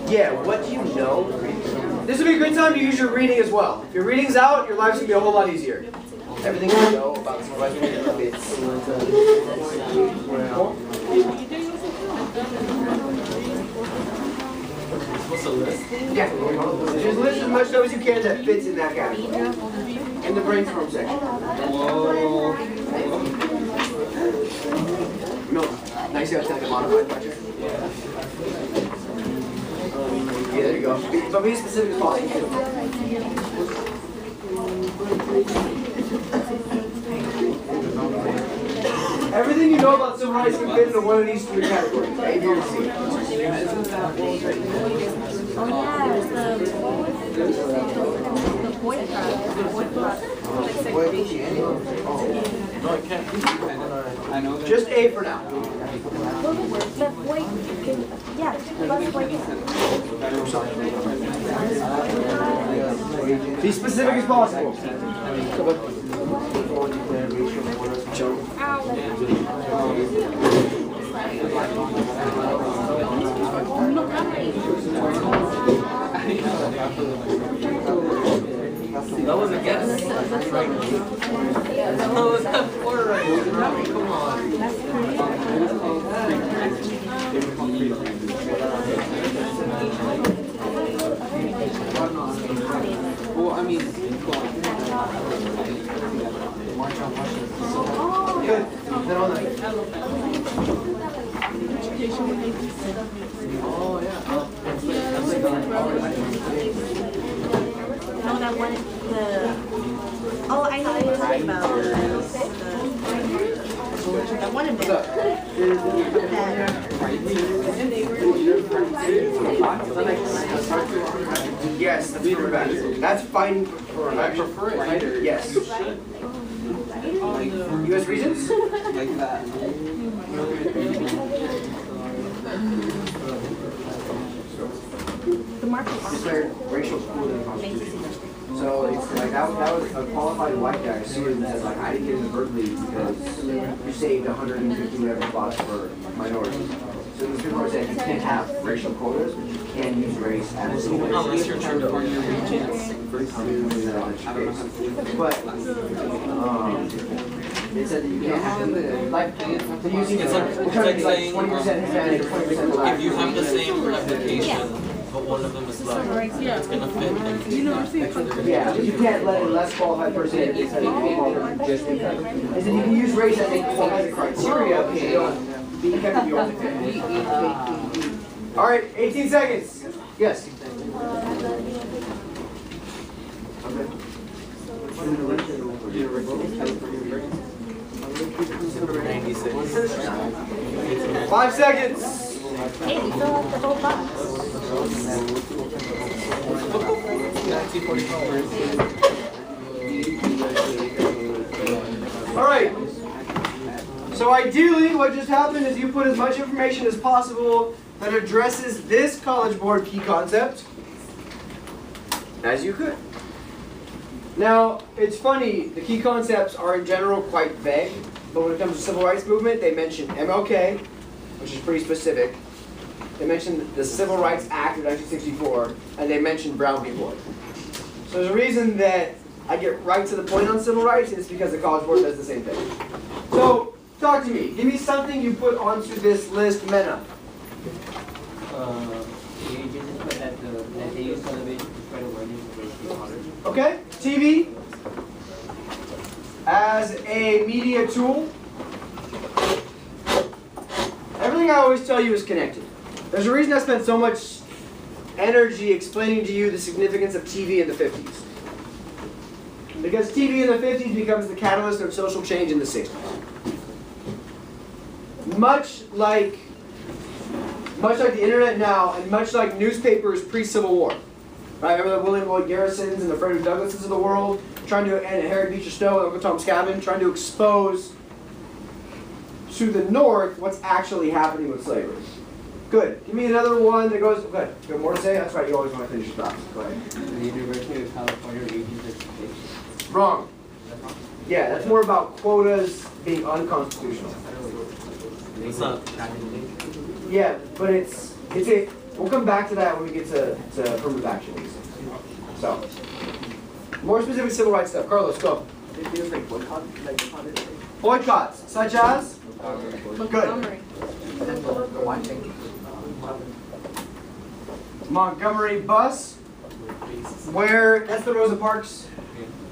Yeah, what do you know? This would be a good time to use your reading as well. If your reading's out, your life's going to be a whole lot easier. Everything you know about civil rights benefits. What's the list? Yeah. Just list as much as you can that fits in that category. In the brainstorm section. Whoa. No, nice to have like a modified budget. Yeah, there you go. But be as specific as possible. Everything you know about civil rights can fit into one of these three categories. A, B, or C. Oh yeah, there's the boycott. No, I can't. I know that. Just A for now. The boy, yeah, let's boycott. Be specific as possible. That was a guess. That's right. That was that four right. Come on. Well, I mean, Good. Then on that. oh yeah. No, that one, oh, I know what you're talking about. That one in there. Yes, that's correct. That's fine for I prefer it lighter. Yes. U.S. reasons? Like that. The market. Declared racial school in the Constitution. So it's like that was a qualified white guy sued and says like I didn't get into Berkeley because you saved 150 whatever spots for minorities. So the Supreme Court said you can't have racial quotas, but you can use race as a way. Unless you're California region. But it said that you can't have like using It's like saying 20% Hispanic or 20% Black. if you have the same application, but one of them is black, it's gonna fit. Yeah, but you can't let a less qualified person in because you can use race as a criteria, but you don't be effective. You only fit. All right, 18 seconds. Yes. Okay. 5 seconds. Hey, you fill out the whole box. All right. So ideally, what just happened is you put as much information as possible that addresses this College Board key concept as you could. Now, it's funny, the key concepts are in general quite vague, but when it comes to the civil rights movement, they mention MLK, which is pretty specific. They mention the Civil Rights Act of 1964, and they mention Brown v. Boyd. So there's a reason that I get right to the point on civil rights, and it's because the College Board does the same thing. So, talk to me. Give me something you put onto this list, Mena. Okay, TV as a media tool. Everything I always tell you is connected. There's a reason I spent so much energy explaining to you the significance of TV in the 50s. Because TV in the 50s becomes the catalyst of social change in the 60s. Much like the internet now, and much like newspapers pre-Civil War. Right? Remember the William Lloyd Garrisons and the Frederick Douglasses of the world, and Harry Beecher Stowe and Uncle Tom's Cabin, trying to expose to the North what's actually happening with slavery. Good. Give me another one that goes, good. You have more to say? That's right, you always want to finish your thoughts. Go ahead. The University of California Regents Education. Wrong. Yeah, that's more about quotas being unconstitutional. It's not. Yeah, but it's a. We'll come back to that when we get to affirmative action. So, more specific civil rights stuff. Carlos, go. It feels like boycott, Boycotts, such as? Montgomery. Montgomery bus, where that's the Rosa Parks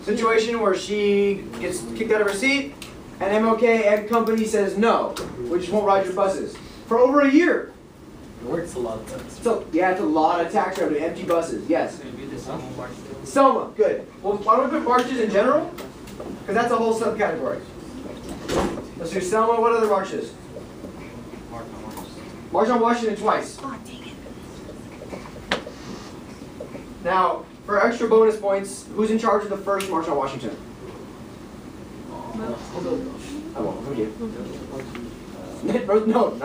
situation where she gets kicked out of her seat, and MLK and company says no, we just won't ride your buses for over a year. It works a lot of times. So yeah, it's a lot of tax revenue, empty buses. Yes. Selma, good. Well, why don't we put marches in general? Because that's a whole subcategory. Let's do Selma. What other marches? March on Washington twice. Oh, dang it. Now, for extra bonus points, who's in charge of the first March on Washington? I won't. Who you? No.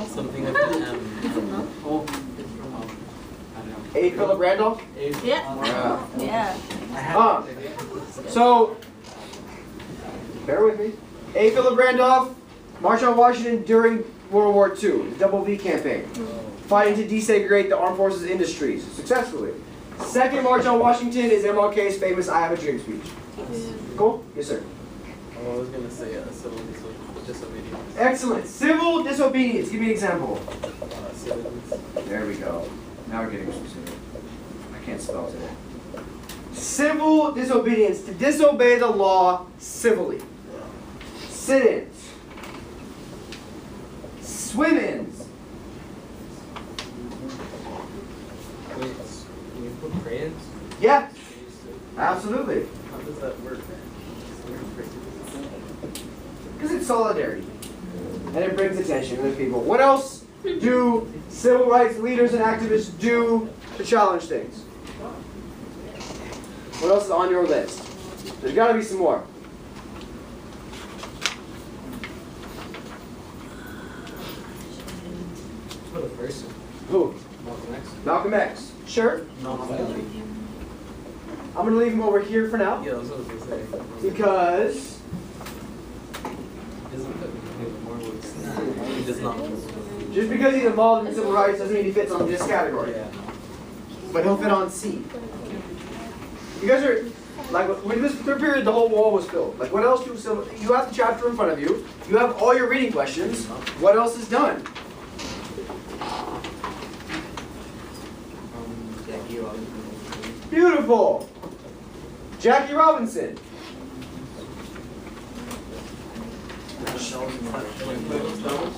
Something like that. A. Philip Randolph? Yeah. Yeah. So, bear with me. A. Philip Randolph, March on Washington during World War II, the Double V campaign, fighting to desegregate the armed forces industries successfully. Second March on Washington is MLK's famous I Have a Dream speech. Cool? Yes, sir. I was going to say civil disobedience. Excellent. Civil disobedience. Give me an example. Civilians. There we go. Now we're getting specific. I can't spell today. Civil disobedience. To disobey the law civilly. Sit-ins. Swim-ins. Wait, can you put crayons? Yeah, absolutely. How does that work? Because it's solidarity. And it brings attention to the people. What else do civil rights leaders and activists do to challenge things? What else is on your list? There's got to be some more. Put a person. Who? Malcolm X. Malcolm X. Sure. Non-violent. I'm going to leave him over here for now. Yeah, that's what I was going to say. Because Isn't that more words? He does not. just because he's involved in civil rights doesn't mean he fits on this category. Yeah. But he'll fit on C. You guys are, like, when this third period, the whole wall was filled. Like, what else do civil, you have the chapter in front of you, you have all your reading questions, what else is done? Beautiful! Jackie Robinson.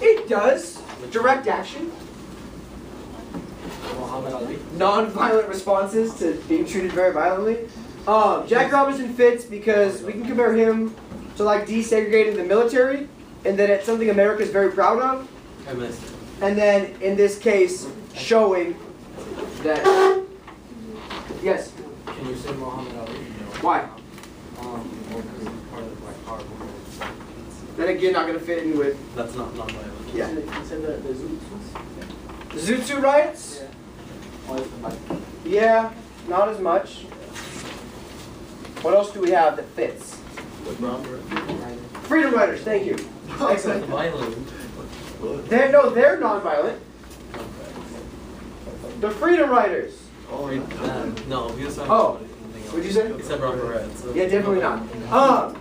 It does. Direct action. Non-violent responses to being treated very violently. Jackie Robinson fits because we can compare him to like desegregating the military, and then it's something America's very proud of. I missed it. And then in this case, showing that. Yes. Can you say Muhammad Ali? Why? Well, because he's part of the Black Power movement. Then again, not going to fit in with. That's not non-violent. Yeah. You said the Zoot Zoot Suit riots? Yeah, not as much. What else do we have that fits? Freedom Riders, thank you. Excellent. Violent. They're non-violent. The Freedom Riders. No, he was talking Oh, about something else. what'd you say? He said Robert Red. So Yeah, definitely not.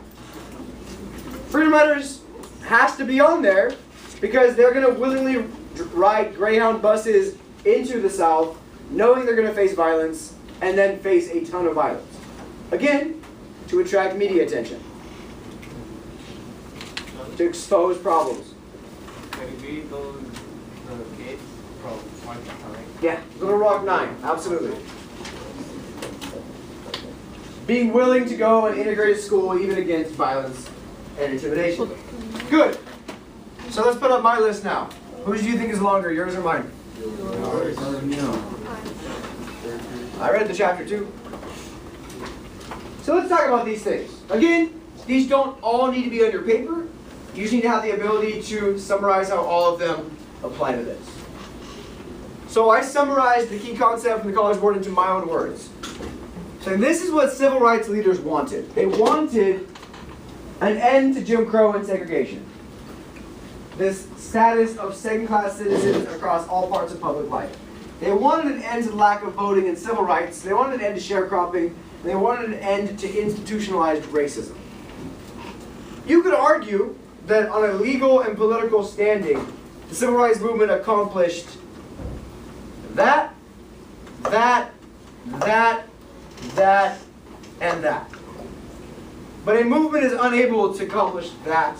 Freedom Riders has to be on there because they're going to willingly ride Greyhound buses into the South, knowing they're going to face violence, and then face a ton of violence. Again, to attract media attention. To expose problems. Can you read those gates from one to nine? Yeah, Little Rock 9, absolutely. Being willing to go and integrate a school even against violence and intimidation. Good. So let's put up my list now. Whose do you think is longer, yours or mine? I read the chapter too. So let's talk about these things. Again, these don't all need to be on your paper. You just need to have the ability to summarize how all of them apply to this. So I summarized the key concept from the College Board into my own words. So this is what civil rights leaders wanted. They wanted an end to Jim Crow and segregation. this status of second-class citizens across all parts of public life. They wanted an end to the lack of voting and civil rights. They wanted an end to sharecropping. And they wanted an end to institutionalized racism. You could argue that on a legal and political standing, the civil rights movement accomplished that, and that. But a movement is unable to accomplish that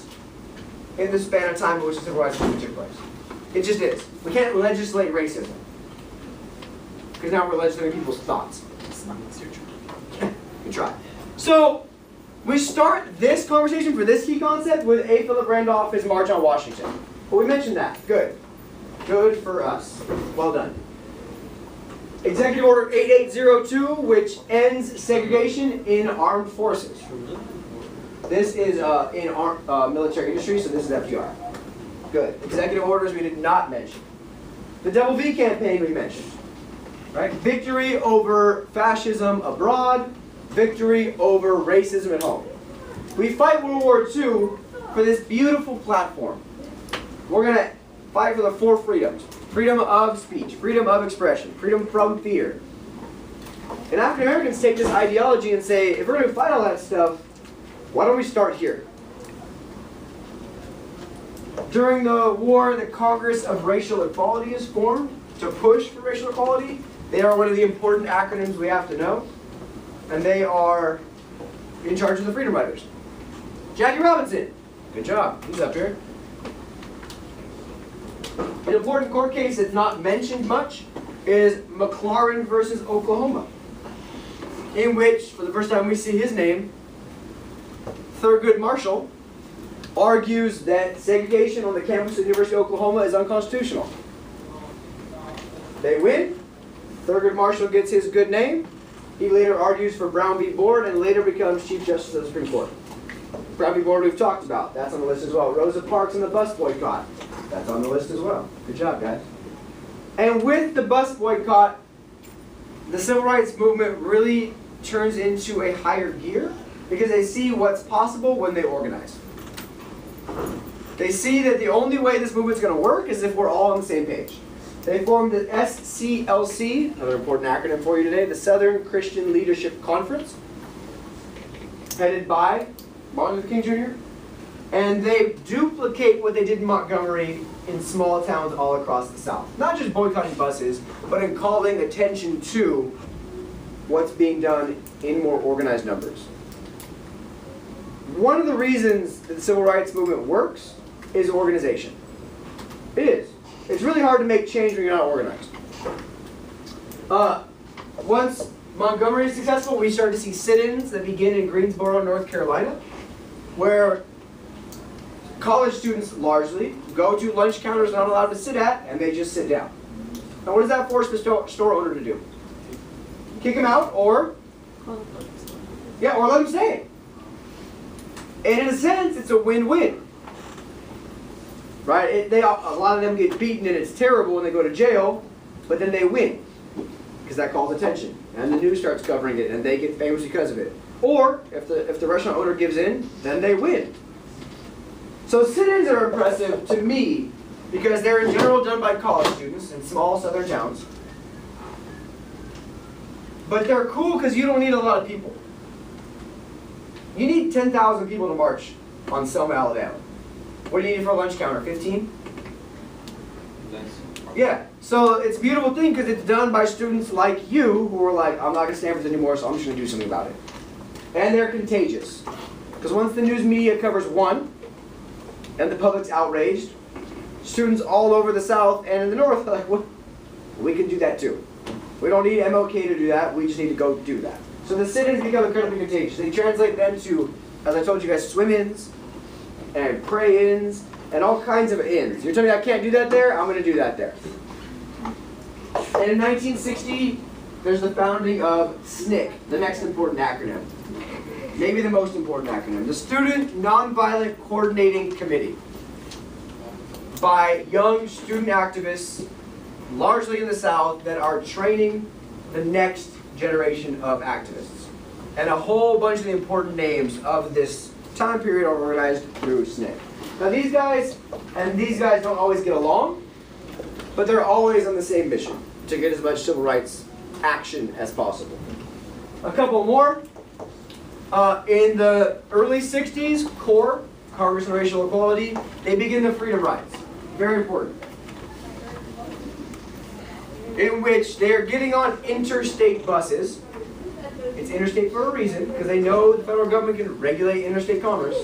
in the span of time in which the civil rights movement took place. It just is. We can't legislate racism. Because now we're legislating people's thoughts. We try. So, we start this conversation for this key concept with A. Philip Randolph, his March on Washington. Well, we mentioned that. Good. Good for us. Well done. Executive Order 8802, which ends segregation in armed forces. This is in military industry, so this is FDR. Good. Executive orders we did not mention. The Double V campaign we mentioned. Right? Victory over fascism abroad. Victory over racism at home. We fight World War II for this beautiful platform. We're going to fight for the 4 freedoms. Freedom of speech, freedom of expression, freedom from fear. And African Americans take this ideology and say, if we're going to fight all that stuff, why don't we start here? During the war, the Congress of Racial Equality is formed to push for racial equality. They are one of the important acronyms we have to know. And they are in charge of the Freedom Riders. Jackie Robinson. Good job. He's up here. An important court case that's not mentioned much is McLaurin versus Oklahoma, in which, for the first time we see his name, Thurgood Marshall argues that segregation on the campus of the University of Oklahoma is unconstitutional. They win. Thurgood Marshall gets his good name. He later argues for Brown v. Board and later becomes Chief Justice of the Supreme Court. Brown v. Board we've talked about. That's on the list as well. Rosa Parks and the bus boycott. That's on the list as well. Good job, guys. And with the bus boycott, the civil rights movement really turns into a higher gear because they see what's possible when they organize. They see that the only way this movement's going to work is if we're all on the same page. They formed the SCLC, another important acronym for you today, the Southern Christian Leadership Conference, headed by Martin Luther King Jr., and they duplicate what they did in Montgomery in small towns all across the South. Not just boycotting buses, but in calling attention to what's being done in more organized numbers. One of the reasons that the civil rights movement works is organization. It is. It's really hard to make change when you're not organized. Once Montgomery is successful, we start to see sit-ins that begin in Greensboro, North Carolina, where college students largely go to lunch counters not allowed to sit at, and they just sit down. Now what does that force the store owner to do? Kick them out, or or let them stay. And in a sense, it's a win-win. Right? A lot of them get beaten and it's terrible when they go to jail, but then they win because that calls attention, and the news starts covering it, and they get famous because of it. Or if the restaurant owner gives in, then they win. So sit-ins are impressive to me because they're in general done by college students in small southern towns. But they're cool because you don't need a lot of people. You need 10,000 people to march on Selma, Alabama. What do you need for a lunch counter? 15? Yeah. So it's a beautiful thing because it's done by students like you who are like, I'm not going to stand for this anymore, so I'm just going to do something about it. And they're contagious. Because once the news media covers one, and the public's outraged, students all over the South and in the North are like, well, we can do that too. We don't need MLK to do that, we just need to go do that. So the sit-ins become incredibly contagious. They translate them to, as I told you guys, swim-ins and pray-ins and all kinds of ins. You're telling me I can't do that there? I'm going to do that there. And in 1960, there's the founding of SNCC, the next important acronym. Maybe the most important acronym. The Student Nonviolent Coordinating Committee. By young student activists, largely in the South, that are training the next generation of activists. And a whole bunch of the important names of this time period are organized through SNCC. Now these guys and these guys don't always get along, but they're always on the same mission, to get as much civil rights action as possible. A couple more. In the early 60s, CORE, Congress on Racial Equality, they begin the Freedom Rides. Very important. In which they are getting on interstate buses. It's interstate for a reason, because they know the federal government can regulate interstate commerce.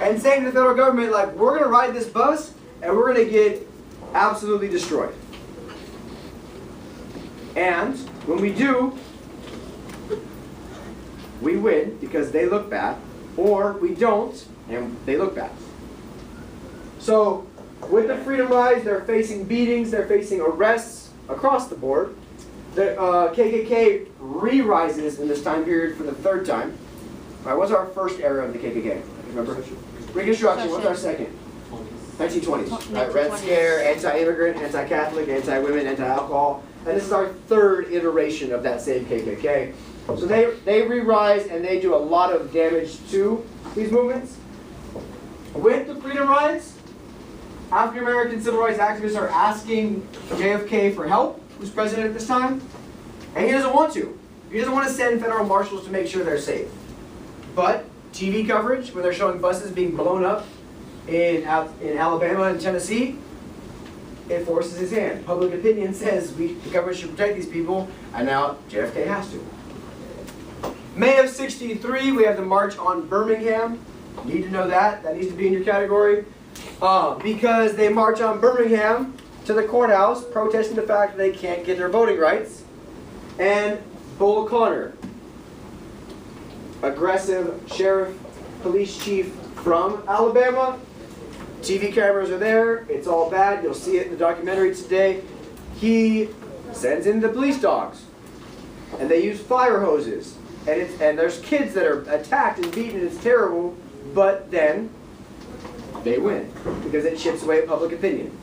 And saying to the federal government, like, we're going to ride this bus, and we're going to get absolutely destroyed. And when we do, we win because they look bad, or we don't and they look bad. So with the Freedom Rides, they're facing beatings, they're facing arrests across the board. The KKK re-rises in this time period for the third time. All right, what's our first era of the KKK? Remember? Reconstruction. What's our second? 1920s. Right, Red Scare, anti-immigrant, anti-Catholic, anti-women, anti-alcohol. And this is our third iteration of that same KKK. So they re-rise and they do a lot of damage to these movements. With the Freedom Rides, African American civil rights activists are asking JFK for help, who's president at this time, and he doesn't want to. He doesn't want to send federal marshals to make sure they're safe. But TV coverage, when they're showing buses being blown up in Alabama and Tennessee, it forces his hand. Public opinion says the government should protect these people, and now JFK has to. May of '63, we have the March on Birmingham. You need to know that. That needs to be in your category. Because they march on Birmingham to the courthouse, protesting the fact that they can't get their voting rights. And Bull Connor, aggressive sheriff, police chief from Alabama. TV cameras are there. It's all bad. You'll see it in the documentary today. He sends in the police dogs. And they use fire hoses. And there's kids that are attacked and beaten. It's terrible. But then they win because it chips away at public opinion.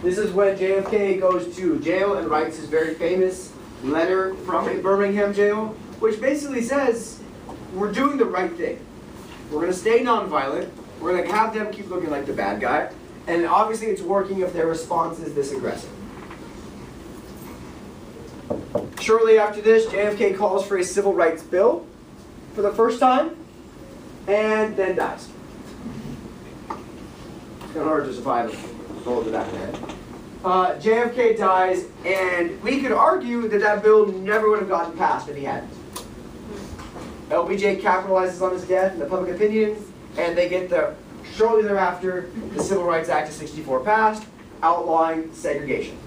This is when JFK goes to jail and writes his very famous letter from a Birmingham jail, which basically says, we're doing the right thing. We're going to stay nonviolent. We're going to have them keep looking like the bad guy. And obviously it's working if their response is this aggressive. Shortly after this, JFK calls for a civil rights bill for the first time, and then dies. It's kind of hard to survive a bullet to the back of the head. JFK dies, and we could argue that that bill never would have gotten passed if he hadn't. LBJ capitalizes on his death and the public opinion, and they get shortly thereafter, the Civil Rights Act of '64 passed, outlawing segregation.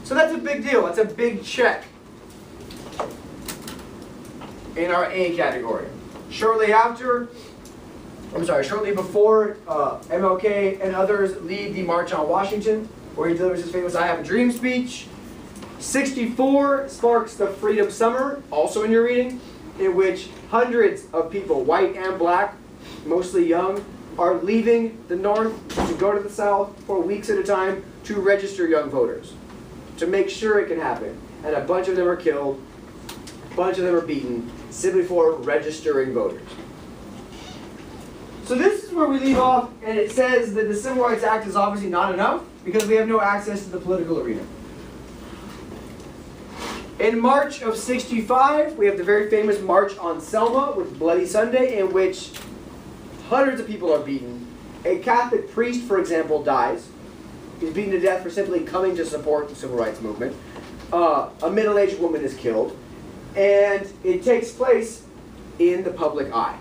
So that's a big deal. That's a big check in our A category. Shortly before, MLK and others lead the March on Washington, where he delivers his famous I Have a Dream speech. '64 sparks the Freedom Summer, also in your reading, in which hundreds of people, white and black, mostly young, are leaving the North to go to the South for weeks at a time to register young voters, to make sure it can happen. And a bunch of them are killed, a bunch of them are beaten, simply for registering voters. So this is where we leave off, and it says that the Civil Rights Act is obviously not enough because we have no access to the political arena. In March of '65, we have the very famous March on Selma with Bloody Sunday, in which hundreds of people are beaten. A Catholic priest, for example, dies. He's beaten to death for simply coming to support the civil rights movement. A middle-aged woman is killed. And it takes place in the public eye.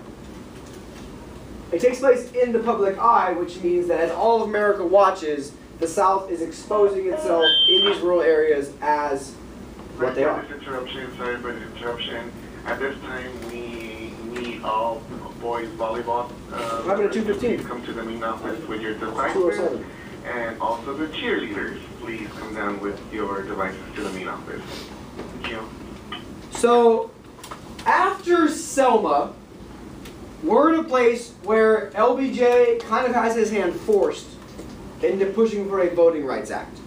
It takes place in the public eye, which means that as all of America watches, the South is exposing itself in these rural areas as what they are. Sorry for the interruption. At this time, we need all boys volleyball. Having a 215. Come to the main office with your devices. 207. And also the cheerleaders, please come down with your devices to the main office. Thank you. So, after Selma, we're in a place where LBJ kind of has his hand forced into pushing for a Voting Rights Act.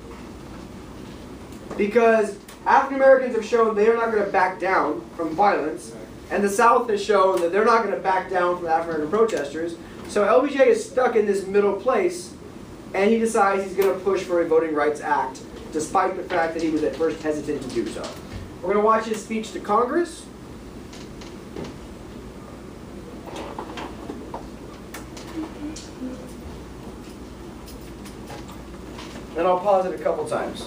Because African Americans have shown they are not going to back down from violence, and the South has shown that they're not going to back down from African American protesters. So LBJ is stuck in this middle place, and he decides he's going to push for a Voting Rights Act, despite the fact that he was at first hesitant to do so. We're going to watch his speech to Congress. And I'll pause it a couple times.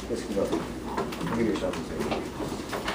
This can go. Give yourself a second.